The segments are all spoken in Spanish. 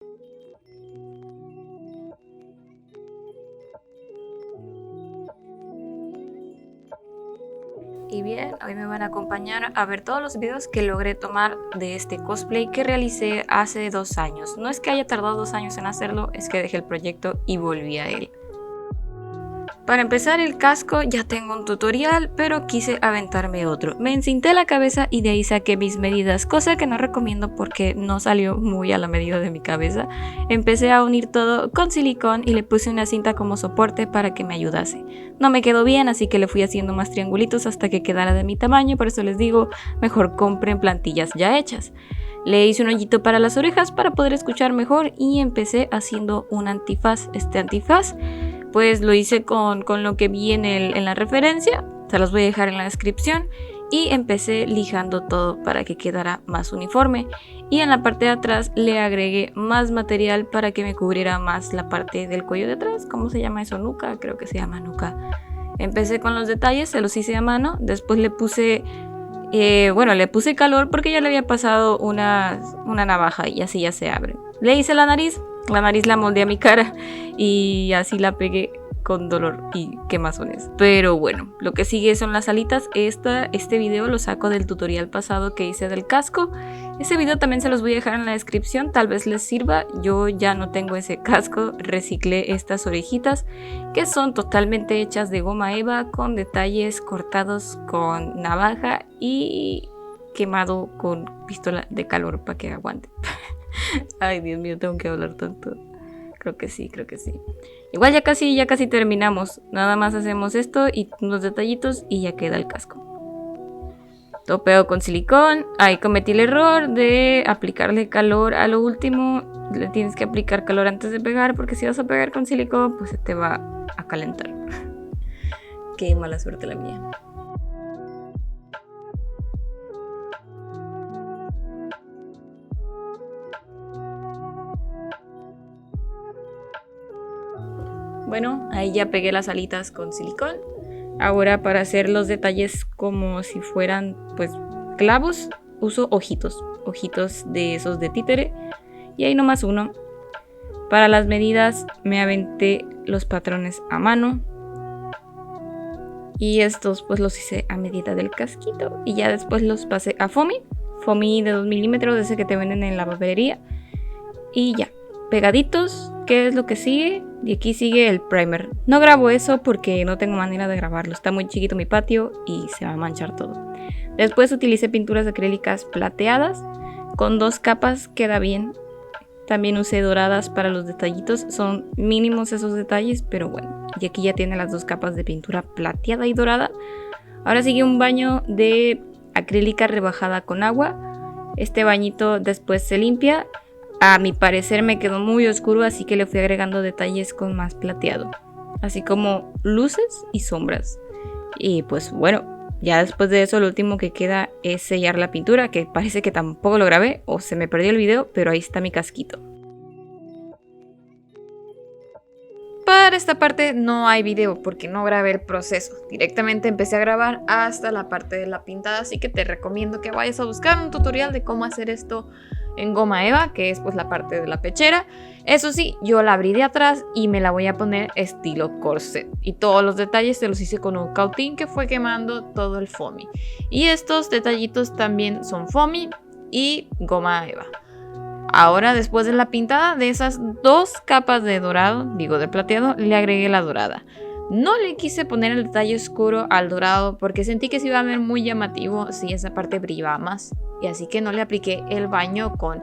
Y bien, hoy me van a acompañar a ver todos los videos que logré tomar de este cosplay que realicé hace 2 años. No es que haya tardado 2 años en hacerlo, es que dejé el proyecto y volví a él. Para empezar el casco ya tengo un tutorial, pero quise aventarme otro. Me encinté la cabeza y de ahí saqué mis medidas, cosa que no recomiendo porque no salió muy a la medida de mi cabeza. Empecé a unir todo con silicón y le puse una cinta como soporte para que me ayudase. No me quedó bien, así que le fui haciendo más triangulitos hasta que quedara de mi tamaño, por eso les digo, mejor compren plantillas ya hechas. Le hice un hoyito para las orejas para poder escuchar mejor y empecé haciendo un antifaz. Este antifaz pues lo hice con lo que vi en la referencia, se las voy a dejar en la descripción, y empecé lijando todo para que quedara más uniforme, y en la parte de atrás le agregué más material para que me cubriera más la parte del cuello de atrás. ¿Cómo se llama eso? Nuca, creo que se llama nuca. Empecé con los detalles, se los hice a mano, después le puse calor porque ya le había pasado una navaja y así ya se abre. Le hice la nariz la moldeé a mi cara y así la pegué con dolor y quemazones. Pero bueno, lo que sigue son las alitas. Este video lo saco del tutorial pasado que hice del casco. Ese video también se los voy a dejar en la descripción, tal vez les sirva. Yo ya no tengo ese casco, reciclé estas orejitas que son totalmente hechas de goma eva con detalles cortados con navaja y quemado con pistola de calor para que aguante. Ay, Dios mío, tengo que hablar tanto. Creo que sí. Igual ya casi terminamos. Nada más hacemos esto y unos detallitos y ya queda el casco. Topeo con silicón. Ahí cometí el error de aplicarle calor a lo último. Le tienes que aplicar calor antes de pegar, porque si vas a pegar con silicón, pues se te va a calentar. Qué mala suerte la mía. Bueno, ahí ya pegué las alitas con silicón. Ahora para hacer los detalles como si fueran pues clavos, uso ojitos de esos de títere. Y ahí nomás uno. Para las medidas me aventé los patrones a mano. Y estos pues los hice a medida del casquito. Y ya después los pasé a foamy. Foamy de 2 milímetros, ese que te venden en la papelería. Y ya, pegaditos. ¿Qué es lo que sigue? Y aquí sigue el primer. No grabo eso porque no tengo manera de grabarlo. Está muy chiquito mi patio y se va a manchar todo. Después utilicé pinturas acrílicas plateadas. Con 2 capas queda bien. También usé doradas para los detallitos. Son mínimos esos detalles, pero bueno. Y aquí ya tiene las 2 capas de pintura plateada y dorada. Ahora sigue un baño de acrílica rebajada con agua. Este bañito después se limpia. A mi parecer me quedó muy oscuro, así que le fui agregando detalles con más plateado, así como luces y sombras. Y pues bueno, ya después de eso lo último que queda es sellar la pintura, que parece que tampoco lo grabé o se me perdió el video, pero ahí está mi casquito. Para esta parte no hay video porque no grabé el proceso. Directamente empecé a grabar hasta la parte de la pintada, así que te recomiendo que vayas a buscar un tutorial de cómo hacer esto en goma eva, que es pues la parte de la pechera. Eso sí, yo la abrí de atrás y me la voy a poner estilo corset. Y todos los detalles te los hice con un cautín que fue quemando todo el foamy. Y estos detallitos también son foamy y goma eva. Ahora, después de la pintada de esas 2 capas de dorado, de plateado, le agregué la dorada. No le quise poner el detalle oscuro al dorado porque sentí que se iba a ver muy llamativo si esa parte brillaba más. Y así que no le apliqué el baño con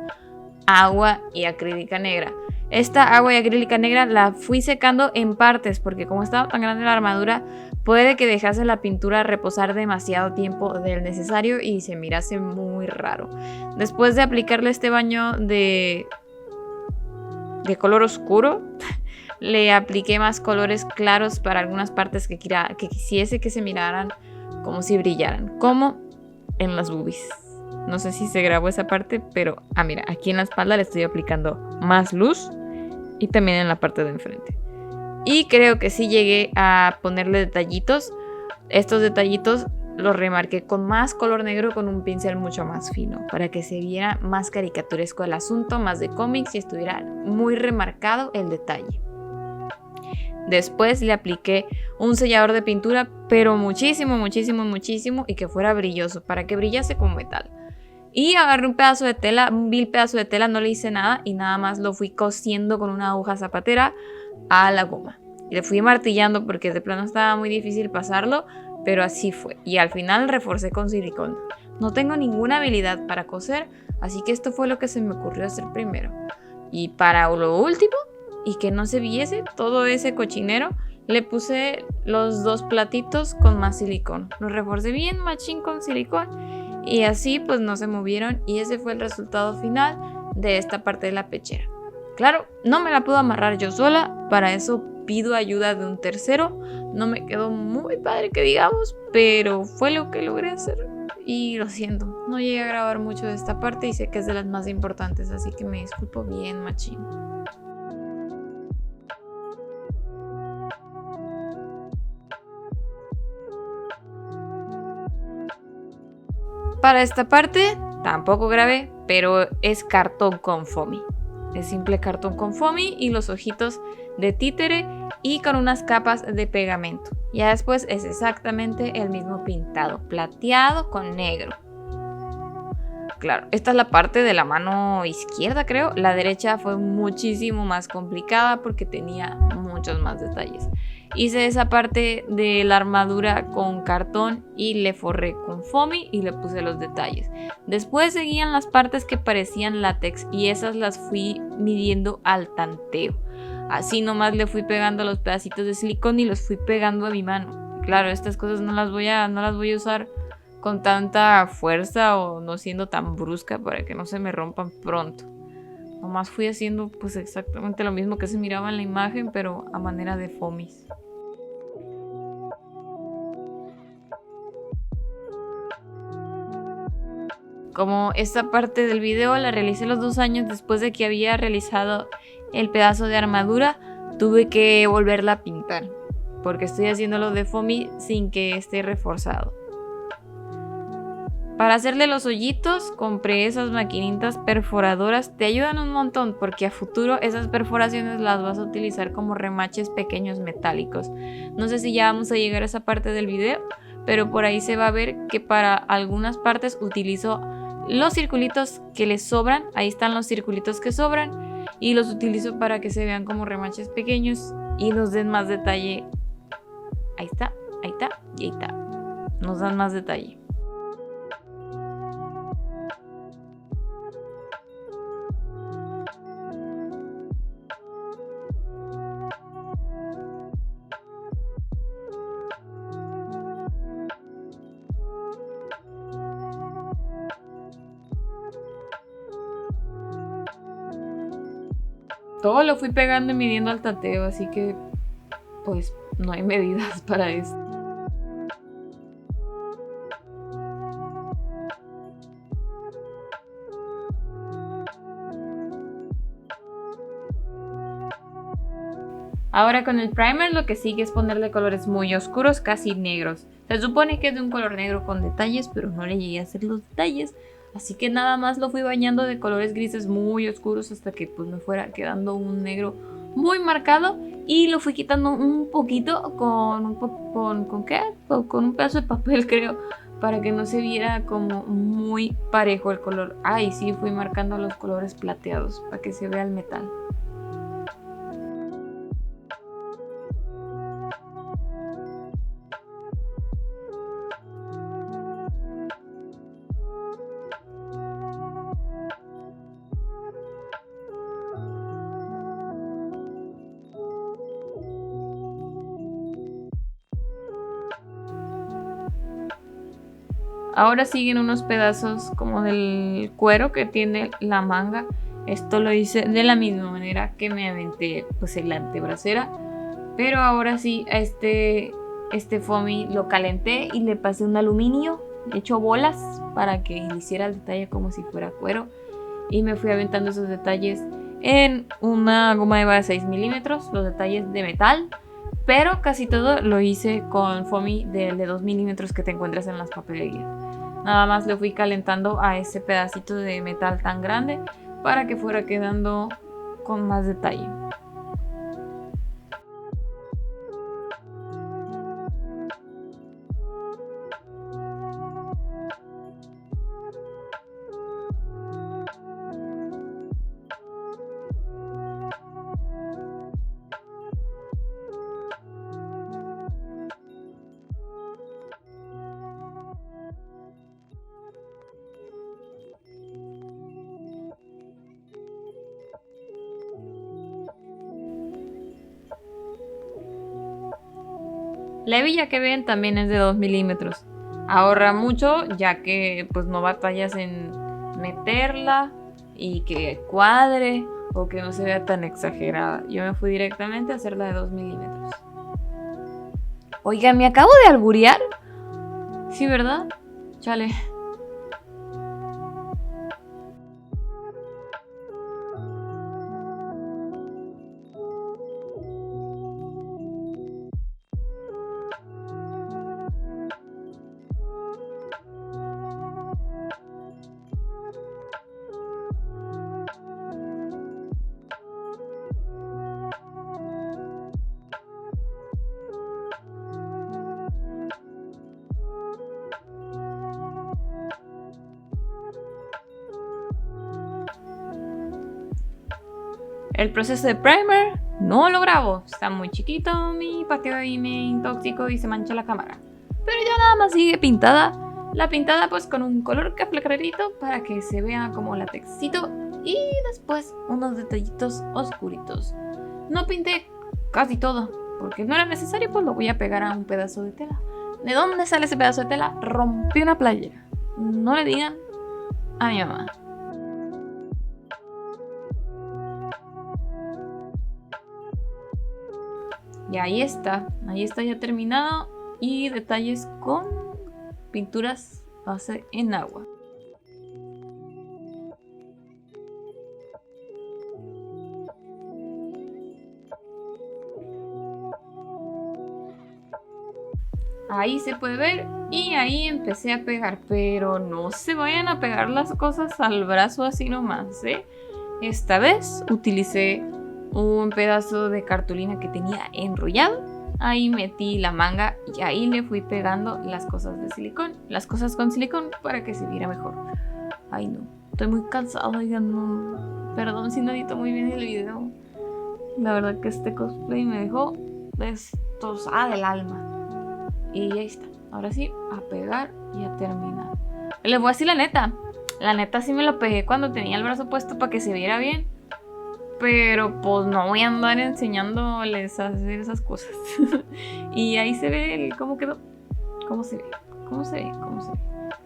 agua y acrílica negra. Esta agua y acrílica negra la fui secando en partes porque como estaba tan grande la armadura, puede que dejase la pintura reposar demasiado tiempo del necesario y se mirase muy raro. Después de aplicarle este baño de color oscuro, le apliqué más colores claros para algunas partes que quisiese que se miraran como si brillaran, como en las boobies. No sé si se grabó esa parte, pero mira, aquí en la espalda le estoy aplicando más luz y también en la parte de enfrente. Y creo que sí llegué a ponerle detallitos. Estos detallitos lo remarqué con más color negro con un pincel mucho más fino para que se viera más caricaturesco el asunto, más de cómics y estuviera muy remarcado el detalle. Después le apliqué un sellador de pintura, pero muchísimo y que fuera brilloso para que brillase como metal. Y agarré un pedazo de tela, un vil pedazo de tela, no le hice nada y nada más lo fui cosiendo con una aguja zapatera a la goma. Y le fui martillando porque de plano estaba muy difícil pasarlo, pero así fue. Y al final reforcé con silicón. No tengo ninguna habilidad para coser, así que esto fue lo que se me ocurrió hacer primero. Y para lo último, y que no se viese todo ese cochinero, le puse los 2 platitos con más silicón. Los reforcé bien machín con silicón y así pues no se movieron y ese fue el resultado final de esta parte de la pechera. Claro, no me la puedo amarrar yo sola, para eso pido ayuda de un tercero. No me quedó muy padre que digamos, pero fue lo que logré hacer. Y lo siento, no llegué a grabar mucho de esta parte y sé que es de las más importantes, así que me disculpo bien machín. Para esta parte tampoco grabé, pero es cartón con foamy. Es simple cartón con foamy y los ojitos de títere y con unas capas de pegamento. Ya después es exactamente el mismo pintado, plateado con negro. Claro, esta es la parte de la mano izquierda, creo. La derecha fue muchísimo más complicada porque tenía muchos más detalles. Hice esa parte de la armadura con cartón y le forré con foamy y le puse los detalles. Después seguían las partes que parecían látex y esas las fui midiendo al tanteo. Así nomás le fui pegando los pedacitos de silicón y los fui pegando a mi mano. Claro, estas cosas no las voy a usar con tanta fuerza o no siendo tan brusca para que no se me rompan pronto. Nomás fui haciendo pues exactamente lo mismo que se miraba en la imagen, pero a manera de foamies. Como esta parte del video la realicé los 2 años después de que había realizado el pedazo de armadura, tuve que volverla a pintar porque estoy haciéndolo de foamy sin que esté reforzado. Para hacerle los hoyitos compré esas maquinitas perforadoras, te ayudan un montón porque a futuro esas perforaciones las vas a utilizar como remaches pequeños metálicos. No sé si ya vamos a llegar a esa parte del video, pero por ahí se va a ver que para algunas partes utilizo los circulitos que les sobran, ahí están los circulitos que sobran y los utilizo para que se vean como remaches pequeños y nos den más detalle. Ahí está y ahí está, nos dan más detalle. Todo lo fui pegando y midiendo al tateo, así que pues no hay medidas para esto. Ahora con el primer lo que sigue es ponerle colores muy oscuros, casi negros. Se supone que es de un color negro con detalles, pero no le llegué a hacer los detalles. Así que nada más lo fui bañando de colores grises muy oscuros hasta que pues me fuera quedando un negro muy marcado. Y lo fui quitando un poquito con un pedazo de papel, creo, para que no se viera como muy parejo el color. Y sí, fui marcando los colores plateados para que se vea el metal. Ahora siguen unos pedazos como del cuero que tiene la manga. Esto lo hice de la misma manera que me aventé pues en la antebracera. Pero ahora sí, este foamy lo calenté y le pasé un aluminio hecho bolas para que hiciera el detalle como si fuera cuero. Y me fui aventando esos detalles en una goma eva de 6 milímetros, los detalles de metal. pero casi todo lo hice con foamy de 2 milímetros que te encuentras en las papelerías. Nada más le fui calentando a ese pedacito de metal tan grande para que fuera quedando con más detalle. La hebilla que ven también es de 2 milímetros. Ahorra mucho ya que pues no batallas en meterla y que cuadre o que no se vea tan exagerada. Yo me fui directamente a hacerla de 2 milímetros. Oiga, ¿me acabo de alburear? Sí, ¿verdad? Chale. El proceso de primer no lo grabo. Está muy chiquito mi patio y me intoxico y se mancha la cámara. Pero ya nada más sigue pintada. La pintada pues con un color café clarito para que se vea como latexito. Y después unos detallitos oscuritos. No pinté casi todo. Porque no era necesario, pues lo voy a pegar a un pedazo de tela. ¿De dónde sale ese pedazo de tela? Rompí una playera. No le digan a mi mamá. Y ahí está ya terminado y detalles con pinturas base en agua. Ahí se puede ver y ahí empecé a pegar, pero no se vayan a pegar las cosas al brazo así nomás, ¿eh? Esta vez utilicé un pedazo de cartulina que tenía enrollado. Ahí metí la manga y ahí le fui pegando las cosas de silicón, las cosas con silicón para que se viera mejor. Ay no, estoy muy cansada, oigan, no. Perdón si no edito muy bien el video. La verdad que este cosplay me dejó destrozada del alma. Y ahí está, ahora sí, a pegar y a terminar. Les voy a decir la neta sí me lo pegué cuando tenía el brazo puesto para que se viera bien. Pero pues no voy a andar enseñándoles a hacer esas cosas. Y ahí se ve cómo quedó. Cómo se ve.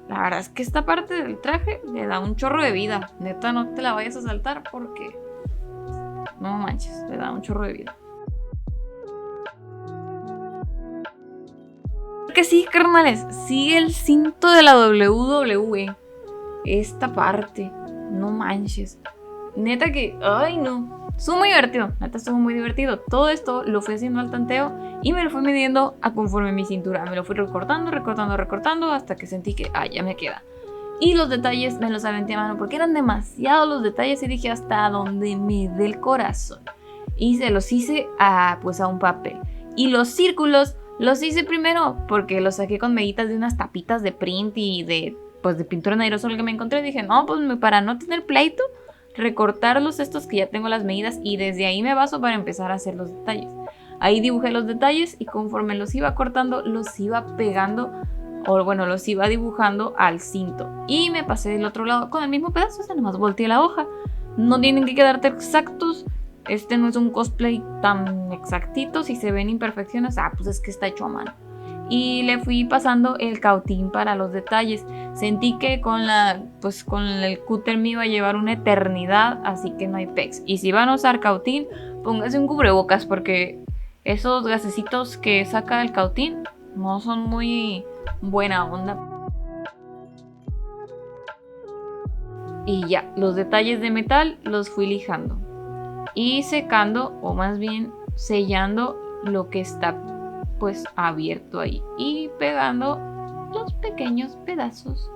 La verdad es que esta parte del traje le da un chorro de vida. Neta, no te la vayas a saltar porque no manches, le da un chorro de vida. Que sí, carnales, sigue el cinto de la WWE. Esta parte, no manches. Neta que, ay no, estuvo muy divertido, neta estuvo muy divertido. Todo esto lo fui haciendo al tanteo y me lo fui midiendo a conforme mi cintura. Me lo fui recortando hasta que sentí que, ya me queda. Y los detalles me los aventé a mano porque eran demasiados los detalles y dije hasta donde me dé el corazón. Y se los hice a un papel. Y los círculos los hice primero porque los saqué con medidas de unas tapitas de print y de pintura en aerosol que me encontré. Dije, no, pues para no tener pleito, recortarlos estos que ya tengo las medidas y desde ahí me baso para empezar a hacer los detalles. Ahí dibujé los detalles y conforme los iba cortando los iba pegando los iba dibujando al cinto y me pasé del otro lado con el mismo pedazo, o sea, nomás volteé la hoja. No tienen que quedarte exactos. Este no es un cosplay tan exactito. Si se ven imperfecciones, pues es que está hecho a mano. Y le fui pasando el cautín para los detalles. Sentí que con el cúter me iba a llevar una eternidad, así que no hay pex. Y si van a usar cautín, póngase un cubrebocas porque esos gasecitos que saca el cautín no son muy buena onda. Y ya, los detalles de metal los fui lijando y secando, o más bien sellando lo que está pues abierto ahí y pegando los pequeños pedazos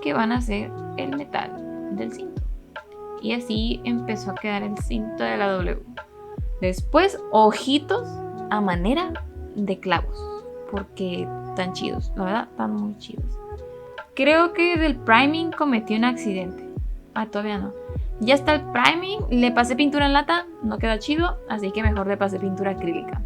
que van a ser el metal del cinto. Y así empezó a quedar el cinto de la W. Después ojitos a manera de clavos, porque están chidos, la verdad están muy chidos. Creo que del priming cometí un accidente. Todavía no. Ya está el priming, le pasé pintura en lata, no queda chido, así que mejor le pasé pintura acrílica.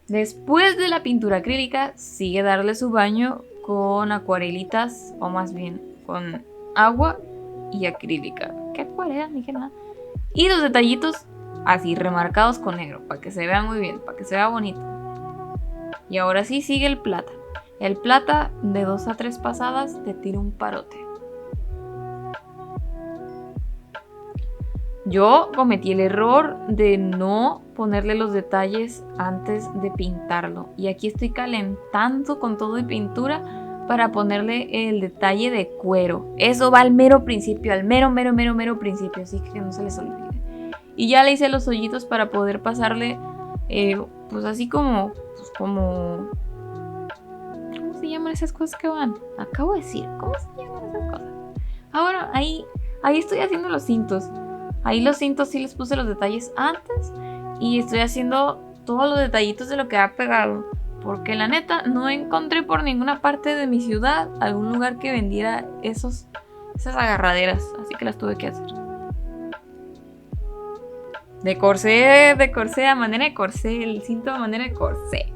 Después de la pintura acrílica, sigue darle su baño con acuarelitas, o más bien con agua y acrílica. ¿Qué acuarela? Ni que nada. Y los detallitos así remarcados con negro, para que se vea muy bien, para que se vea bonito. Y ahora sí sigue el plata. El plata de 2 a 3 pasadas te tira un parote. Yo cometí el error de no ponerle los detalles antes de pintarlo. Y aquí estoy calentando con todo y pintura para ponerle el detalle de cuero. Eso va al mero principio, al mero principio. Así que no se les olvide. Y ya le hice los hoyitos para poder pasarle, pues así como... ¿Cómo se llaman esas cosas que van? Acabo de decir, ¿cómo se llaman esas cosas? Ahora, ahí estoy haciendo los cintos. Ahí los cintos sí les puse los detalles antes. Y estoy haciendo todos los detallitos de lo que ha pegado. Porque la neta, no encontré por ninguna parte de mi ciudad algún lugar que vendiera esas agarraderas. Así que las tuve que hacer. De corsé a manera de corsé. El cinto a manera de corsé.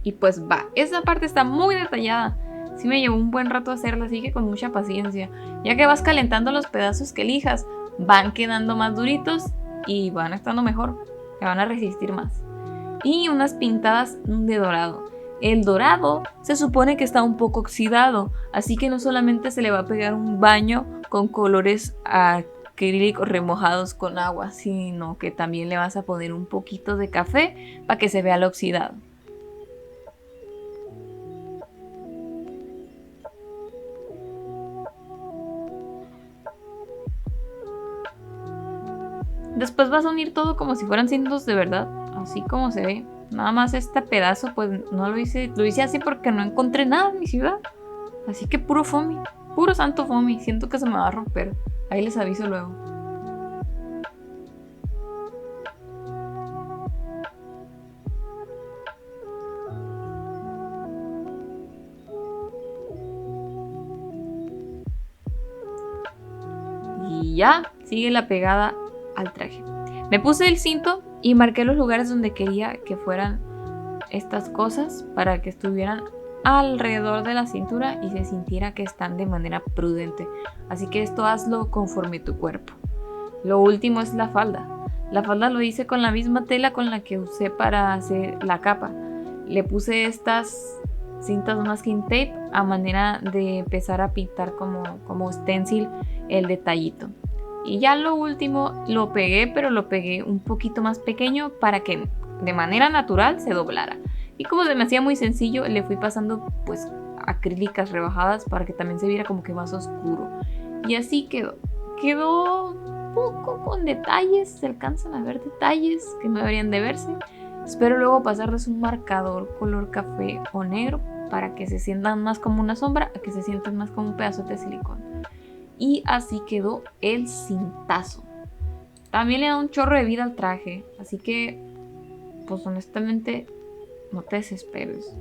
Y pues va, esa parte está muy detallada. Sí me llevó un buen rato hacerla, así que con mucha paciencia. Ya que vas calentando los pedazos que elijas, van quedando más duritos y van estando mejor. Te van a resistir más. Y unas pintadas de dorado. El dorado se supone que está un poco oxidado, así que no solamente se le va a pegar un baño con colores acrílicos remojados con agua, sino que también le vas a poner un poquito de café para que se vea el oxidado. Después vas a unir todo como si fueran cintos de verdad, así como se ve. Nada más este pedazo pues no lo hice así porque no encontré nada en mi ciudad. Así que puro foamy, puro santo foamy. Siento que se me va a romper. Ahí les aviso luego. Y ya sigue la pegada al traje. Me puse el cinto y marqué los lugares donde quería que fueran estas cosas para que estuvieran alrededor de la cintura y se sintiera que están de manera prudente. Así que esto hazlo conforme tu cuerpo. Lo último es la falda. La falda lo hice con la misma tela con la que usé para hacer la capa. Le puse estas cintas masking tape a manera de empezar a pintar como stencil el detallito. Y ya lo último lo pegué, pero lo pegué un poquito más pequeño para que de manera natural se doblara. Y como se me hacía muy sencillo, le fui pasando pues acrílicas rebajadas para que también se viera como que más oscuro. Y así quedó. Quedó un poco con detalles, se alcanzan a ver detalles que no deberían de verse. Espero luego pasarles un marcador color café o negro para que se sientan más como una sombra, a que se sientan más como un pedazo de silicón. Y así quedó el cintazo. También le da un chorro de vida al traje. Así que, pues honestamente, no te desesperes.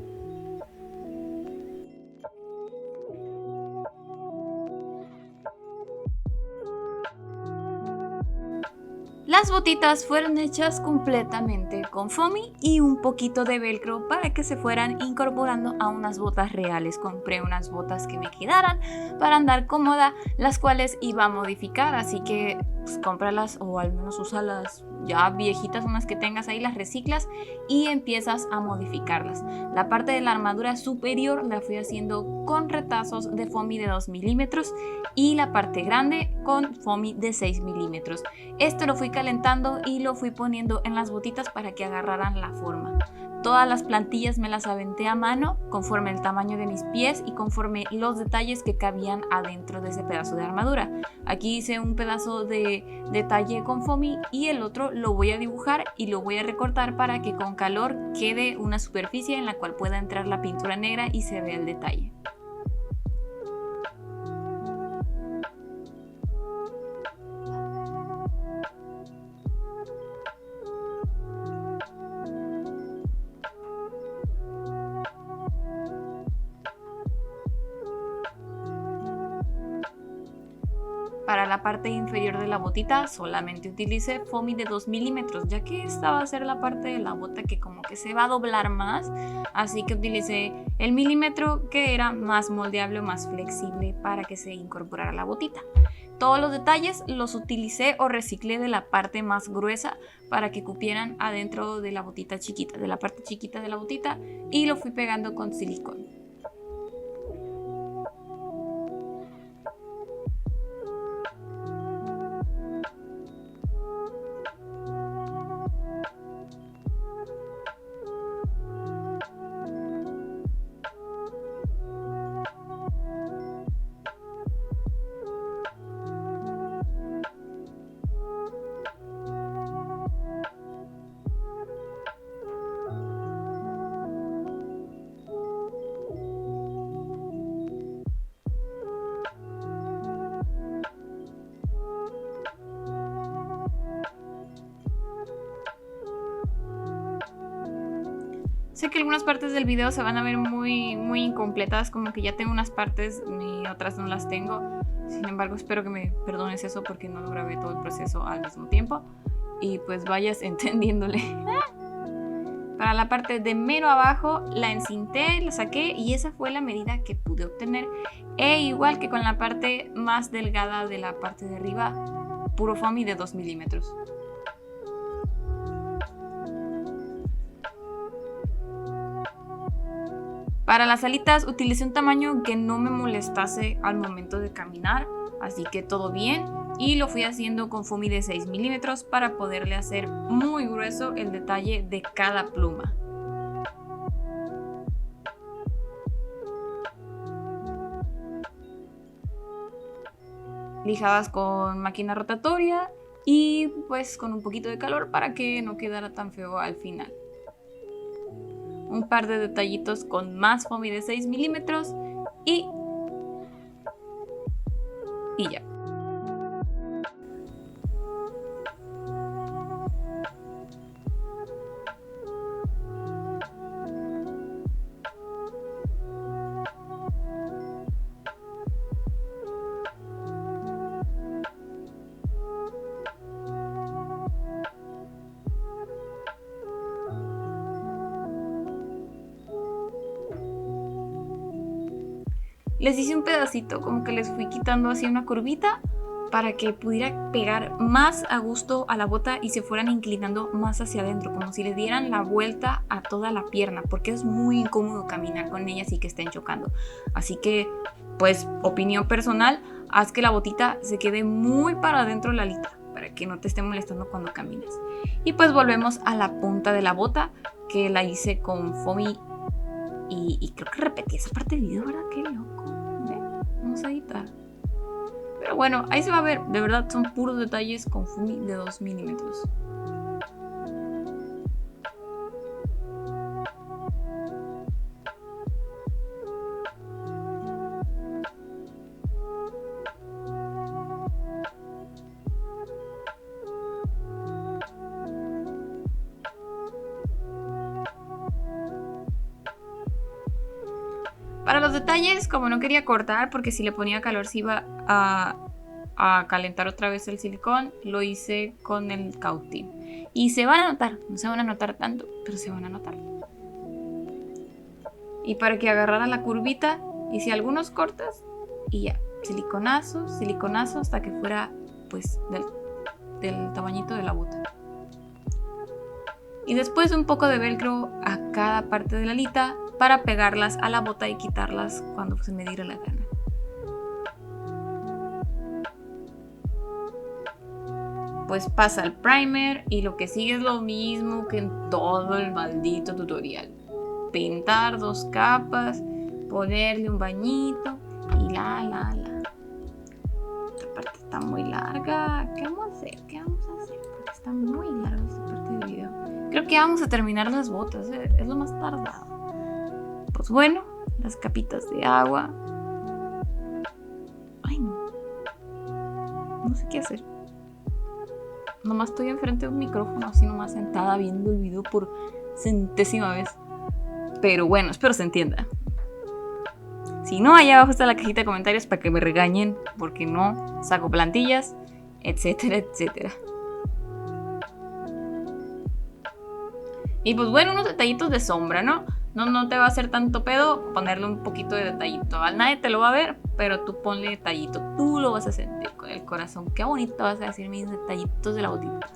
Las botitas fueron hechas completamente con foamy y un poquito de velcro para que se fueran incorporando a unas botas reales. Compré unas botas que me quedaran para andar cómoda, las cuales iba a modificar, así que pues, cómpralas o al menos úsalas ya viejitas, unas que tengas ahí, las reciclas y empiezas a modificarlas. La parte de la armadura superior la fui haciendo con retazos de foamy de 2 milímetros y la parte grande con foamy de 6 milímetros. Esto lo fui calentando y lo fui poniendo en las botitas para que agarraran la forma. Todas las plantillas me las aventé a mano conforme el tamaño de mis pies y conforme los detalles que cabían adentro de ese pedazo de armadura. Aquí hice un pedazo de detalle con foamy y el otro lo voy a dibujar y lo voy a recortar para que con calor quede una superficie en la cual pueda entrar la pintura negra y se vea el detalle. Para la parte inferior de la botita solamente utilicé foamy de 2 milímetros, ya que esta va a ser la parte de la bota que como que se va a doblar más, así que utilicé el milímetro que era más moldeable o más flexible para que se incorporara a la botita. Todos los detalles los utilicé o reciclé de la parte más gruesa para que cupieran adentro de la botita chiquita, de la parte chiquita de la botita, y lo fui pegando con silicón. Sé que algunas partes del video se van a ver muy incompletas, como que ya tengo unas partes y otras no las tengo. Sin embargo, espero que me perdones eso porque no lo grabé todo el proceso al mismo tiempo y pues vayas entendiéndole. Para la parte de mero abajo la encinté, la saqué y esa fue la medida que pude obtener. E igual que con la parte más delgada de la parte de arriba, puro foamy de 2 milímetros. Para las alitas utilicé un tamaño que no me molestase al momento de caminar, así que todo bien, y lo fui haciendo con foamy de 6 milímetros para poderle hacer muy grueso el detalle de cada pluma. Lijadas con máquina rotatoria y pues con un poquito de calor para que no quedara tan feo al final. Un par de detallitos con más foamy de 6 milímetros y ya. Les hice un pedacito, como que les fui quitando así una curvita para que pudiera pegar más a gusto a la bota y se fueran inclinando más hacia adentro, como si le dieran la vuelta a toda la pierna, porque es muy incómodo caminar con ellas y que estén chocando. Así que, pues, opinión personal, haz que la botita se quede muy para adentro de la alita, para que no te esté molestando cuando caminas. Y pues volvemos a la punta de la bota, que la hice con foamy y creo que repetí esa parte del video, ¿verdad? Qué loco. Vamos a editar. Pero bueno, ahí se va a ver. De verdad son puros detalles con foamy de 2 milímetros. Para los detalles, como no quería cortar, porque si le ponía calor se iba a calentar otra vez el silicón, lo hice con el cautín. Y se van a notar, no se van a notar tanto, pero se van a notar. Y para que agarrara la curvita, hice algunos cortes y ya, siliconazo, siliconazo, hasta que fuera pues del tamañito de la bota. Y después un poco de velcro a cada parte de la alita para pegarlas a la bota y quitarlas cuando se me diera la gana. Pues pasa el primer y lo que sigue es lo mismo que en todo el maldito tutorial. Pintar 2 capas, ponerle un bañito y la. Esta parte está muy larga. ¿Qué vamos a hacer? Porque está muy larga esta parte del video. Creo que vamos a terminar las botas, es lo más tardado. Pues bueno, las capitas de agua. Ay, no sé qué hacer. Nomás estoy enfrente de un micrófono, así nomás sentada viendo el video por centésima vez. Pero bueno, espero se entienda. Si no, allá abajo está la cajita de comentarios para que me regañen porque no saco plantillas, etcétera, etcétera. Y pues bueno, unos detallitos de sombra, ¿no? No te va a hacer tanto pedo ponerle un poquito de detallito. Nadie te lo va a ver, pero tú ponle detallito. Tú lo vas a sentir con el corazón. Qué bonito vas a decir mis detallitos de la botita.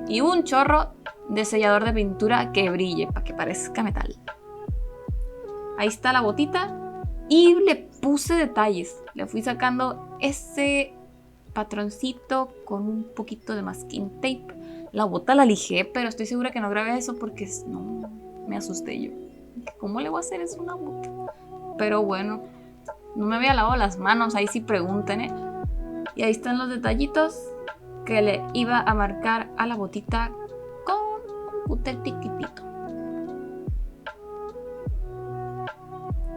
Y un chorro de sellador de pintura que brille para que parezca metal. Ahí está la botita. Y le puse detalles. Le fui sacando ese patroncito con un poquito de masking tape. La bota la lijé, pero estoy segura que no grabé eso porque no, me asusté yo. ¿Cómo le voy a hacer eso a una bota? Pero bueno, no me había lavado las manos, ahí sí pregunten, ¿eh? Y ahí están los detallitos que le iba a marcar a la botita con un cúter chiquitito.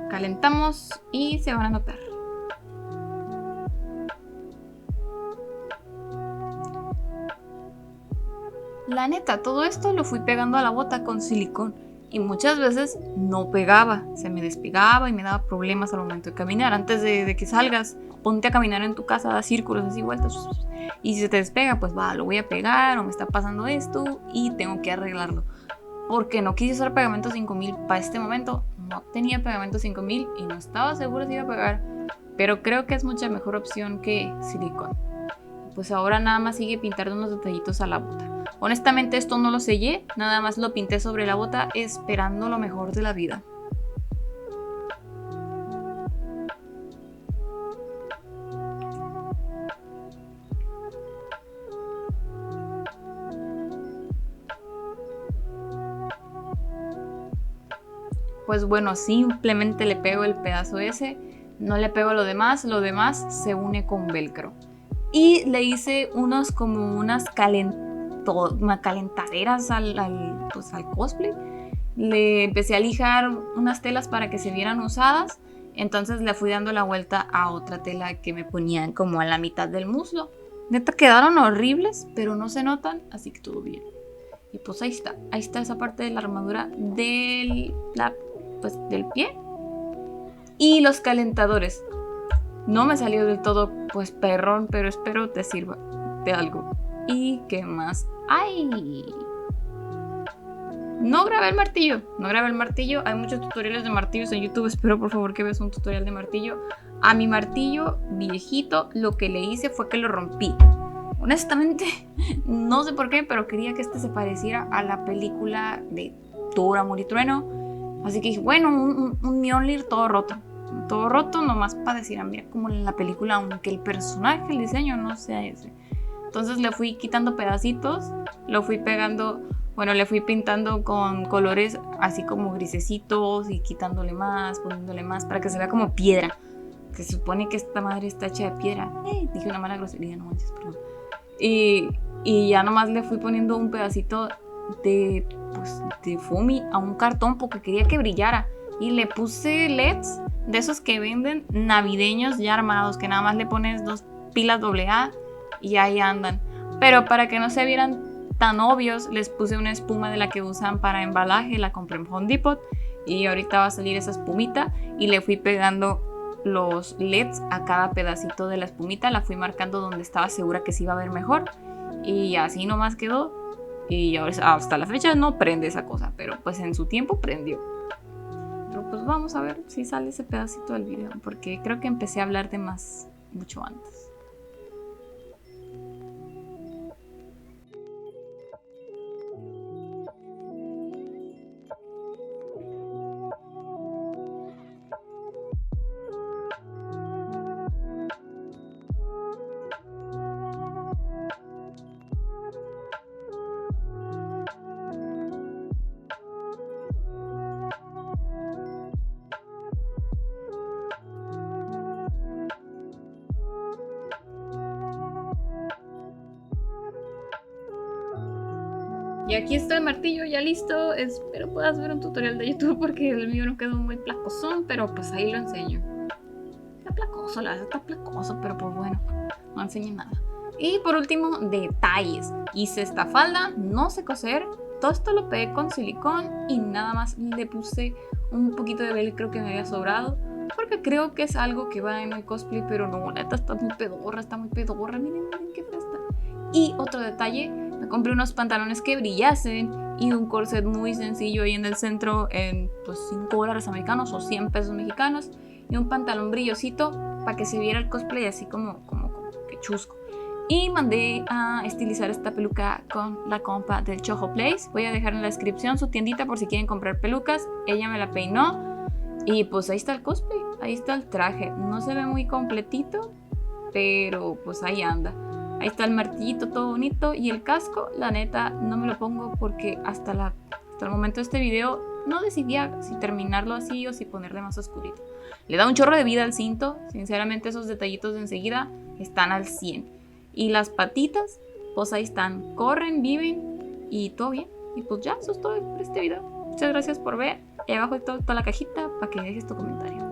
Calentamos y se van a notar. La neta, todo esto lo fui pegando a la bota con silicón y muchas veces no pegaba, se me despegaba y me daba problemas al momento de caminar. Antes de que salgas, ponte a caminar en tu casa, da círculos así vueltas y si se te despega, pues va, lo voy a pegar o me está pasando esto y tengo que arreglarlo. Porque no quise usar pegamento 5000 para este momento, no tenía pegamento 5000 y no estaba segura si iba a pegar, pero creo que es mucha mejor opción que silicón. Pues ahora nada más sigue pintar unos detallitos a la bota. Honestamente esto no lo sellé, nada más lo pinté sobre la bota esperando lo mejor de la vida. Pues bueno, simplemente le pego el pedazo ese, no le pego lo demás se une con velcro. Y le hice unos como unas calentaderas al cosplay. Le empecé a lijar unas telas para que se vieran usadas. Entonces le fui dando la vuelta a otra tela que me ponían como a la mitad del muslo. Neta quedaron horribles, pero no se notan, así que todo bien. Y pues ahí está esa parte de la armadura del pie. Y los calentadores. No me salió del todo pues perrón, pero espero te sirva de algo. ¿Y qué más? ¡Ay! No grabé el martillo. Hay muchos tutoriales de martillos en YouTube. Espero por favor que veas un tutorial de martillo. A mi martillo viejito lo que le hice fue que lo rompí. Honestamente, no sé por qué, pero quería que este se pareciera a la película de Thor, Amor y Trueno. Así que dije, bueno, un Mjolnir todo roto, nomás para decir, mira, como en la película, aunque el personaje, el diseño no sea ese. Entonces le fui quitando pedacitos, lo fui pegando, bueno, le fui pintando con colores así como grisecitos y quitándole más, poniéndole más, para que se vea como piedra. Que se supone que esta madre está hecha de piedra. Dije una mala grosería, no manches, perdón. Y ya nomás le fui poniendo un pedacito de foamy a un cartón porque quería que brillara. Y le puse LEDs de esos que venden navideños ya armados, que nada más le pones 2 pilas AA y ahí andan. Pero para que no se vieran tan obvios, les puse una espuma de la que usan para embalaje, la compré en Home Depot y ahorita va a salir esa espumita y le fui pegando los LEDs a cada pedacito de la espumita, la fui marcando donde estaba segura que se iba a ver mejor y así nomás quedó. Y hasta la fecha no prende esa cosa, pero pues en su tiempo prendió. Pero pues vamos a ver si sale ese pedacito del video, porque creo que empecé a hablar de más mucho antes. Y aquí está el martillo ya listo. Espero puedas ver un tutorial de YouTube porque el mío no quedó muy placosón, pero pues ahí lo enseño. Está placoso, la verdad está placoso, pero pues bueno, no enseñé nada. Y por último, detalles. Hice esta falda, no sé coser. Todo esto lo pegué con silicón y nada más le puse un poquito de velcro que me había sobrado. Porque creo que es algo que va en el cosplay, pero no, la neta está muy pedorra. Miren qué fea está. Y otro detalle, me compré unos pantalones que brillasen y un corset muy sencillo ahí en el centro en pues $5 americanos o 100 pesos mexicanos. Y un pantalón brillosito para que se viera el cosplay así como que chusco. Y mandé a estilizar esta peluca con la compa del Chojo Place. Voy a dejar en la descripción su tiendita por si quieren comprar pelucas. Ella me la peinó. Y pues ahí está el cosplay, ahí está el traje. No se ve muy completito, pero pues ahí anda. Ahí está el martillito todo bonito. Y el casco, la neta, no me lo pongo porque hasta el momento de este video no decidía si terminarlo así o si ponerle más oscurito. Le da un chorro de vida al cinto. Sinceramente esos detallitos de enseguida están al 100. Y las patitas, pues ahí están. Corren, viven y todo bien. Y pues ya, eso es todo por este video. Muchas gracias por ver. Y abajo está toda la cajita para que dejes tu comentario.